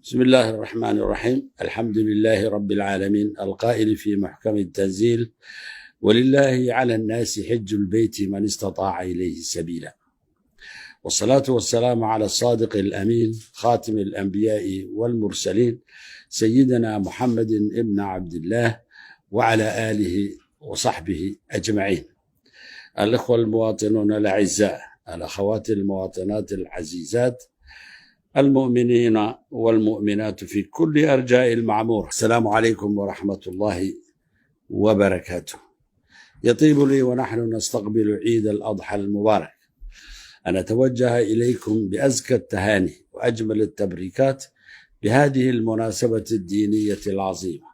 بسم الله الرحمن الرحيم. الحمد لله رب العالمين القائل في محكم التنزيل: ولله على الناس حج البيت من استطاع إليه سبيلا. والصلاة والسلام على الصادق الأمين خاتم الأنبياء والمرسلين سيدنا محمد ابن عبد الله وعلى آله وصحبه أجمعين. الأخوة المواطنون الأعزاء، الأخوات المواطنات العزيزات، المؤمنين والمؤمنات في كل أرجاء المعمور، السلام عليكم ورحمة الله وبركاته. يطيب لي ونحن نستقبل عيد الأضحى المبارك أن أتوجه إليكم بأزكى التهاني وأجمل التبريكات بهذه المناسبة الدينية العظيمة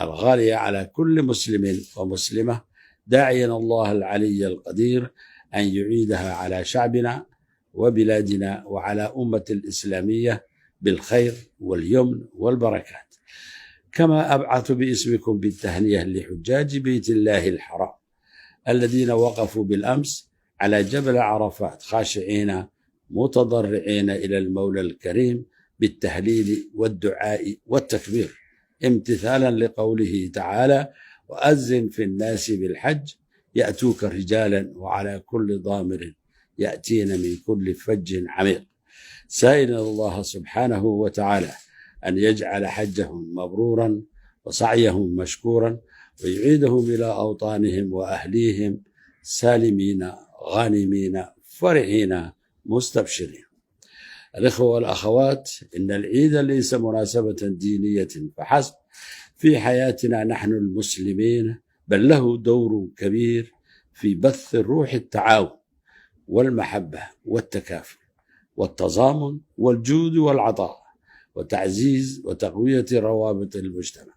الغالية على كل مسلم ومسلمة، داعيا الله العلي القدير أن يعيدها على شعبنا وبلادنا وعلى أمة الإسلامية بالخير واليمن والبركات. كما أبعث باسمكم بالتهنئة لحجاج بيت الله الحرام الذين وقفوا بالأمس على جبل عرفات خاشعين متضرعين إلى المولى الكريم بالتهليل والدعاء والتكبير، امتثالا لقوله تعالى: وأذن في الناس بالحج يأتوك رجالا وعلى كل ضامر يأتين من كل فج عميق، سائلا الله سبحانه وتعالى أن يجعل حجهم مبرورا وسعيهم مشكورا ويعيدهم إلى أوطانهم وأهليهم سالمين غانمين فرحين مستبشرين. الإخوة والأخوات، إن العيد ليس مناسبة دينية فحسب في حياتنا نحن المسلمين، بل له دور كبير في بث روح التعاون والمحبة والتكافل والتضامن والجود والعطاء وتعزيز وتقوية روابط المجتمع.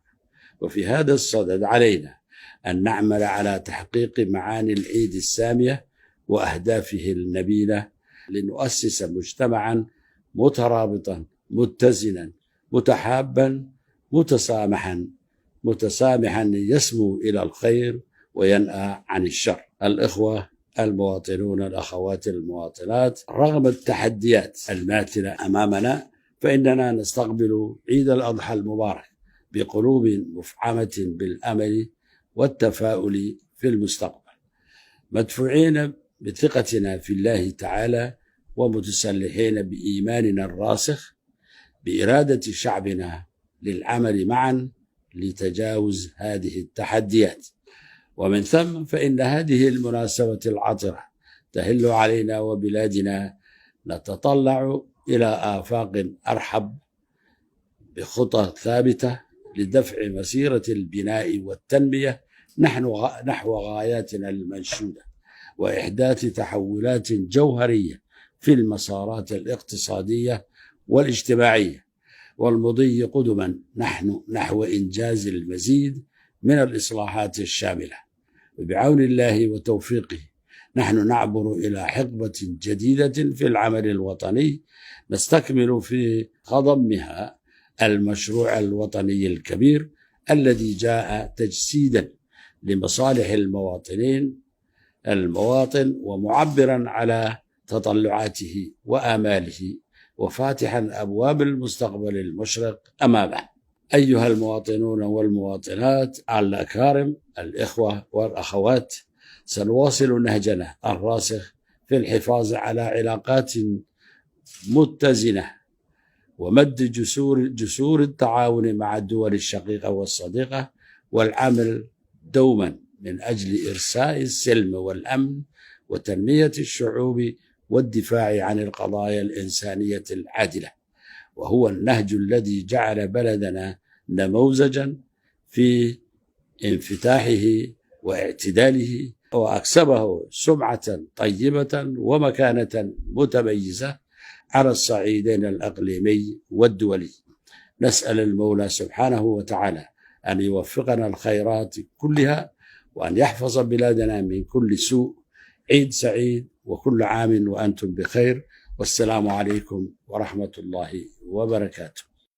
وفي هذا الصدد علينا أن نعمل على تحقيق معاني العيد السامية وأهدافه النبيلة لنؤسس مجتمعا مترابطا متزنا متحابا متسامحا يسمو إلى الخير وينأى عن الشر. الإخوة المواطنون، الأخوات المواطنات، رغم التحديات الماثلة أمامنا فإننا نستقبل عيد الأضحى المبارك بقلوب مفعمة بالأمل والتفاؤل في المستقبل، مدفوعين بثقتنا في الله تعالى ومتسلحين بإيماننا الراسخ بإرادة شعبنا للعمل معا لتجاوز هذه التحديات. ومن ثم فإن هذه المناسبة العطرة تهل علينا وبلادنا نتطلع إلى آفاق أرحب بخطى ثابتة لدفع مسيرة البناء والتنمية نحو غاياتنا المنشودة، وإحداث تحولات جوهرية في المسارات الاقتصادية والاجتماعية، والمضي قدما نحو إنجاز المزيد من الإصلاحات الشاملة. وبعون الله وتوفيقه نحن نعبر إلى حقبة جديدة في العمل الوطني نستكمل في خضمها المشروع الوطني الكبير الذي جاء تجسيدا لمصالح المواطن ومعبرا على تطلعاته وآماله وفاتحا أبواب المستقبل المشرق أمامه. أيها المواطنون والمواطنات الأكارم، الإخوة والأخوات، سنواصل نهجنا الراسخ في الحفاظ على علاقات متزنة ومد جسور التعاون مع الدول الشقيقة والصديقة، والعمل دوما من أجل إرساء السلم والأمن وتنمية الشعوب والدفاع عن القضايا الإنسانية العادلة، وهو النهج الذي جعل بلدنا نموذجا في انفتاحه واعتداله، وأكسبه سمعة طيبة ومكانة متميزة على الصعيدين الإقليمي والدولي. نسأل المولى سبحانه وتعالى أن يوفقنا الخيرات كلها وأن يحفظ بلادنا من كل سوء. عيد سعيد وكل عام وأنتم بخير، والسلام عليكم ورحمة الله وبركاته.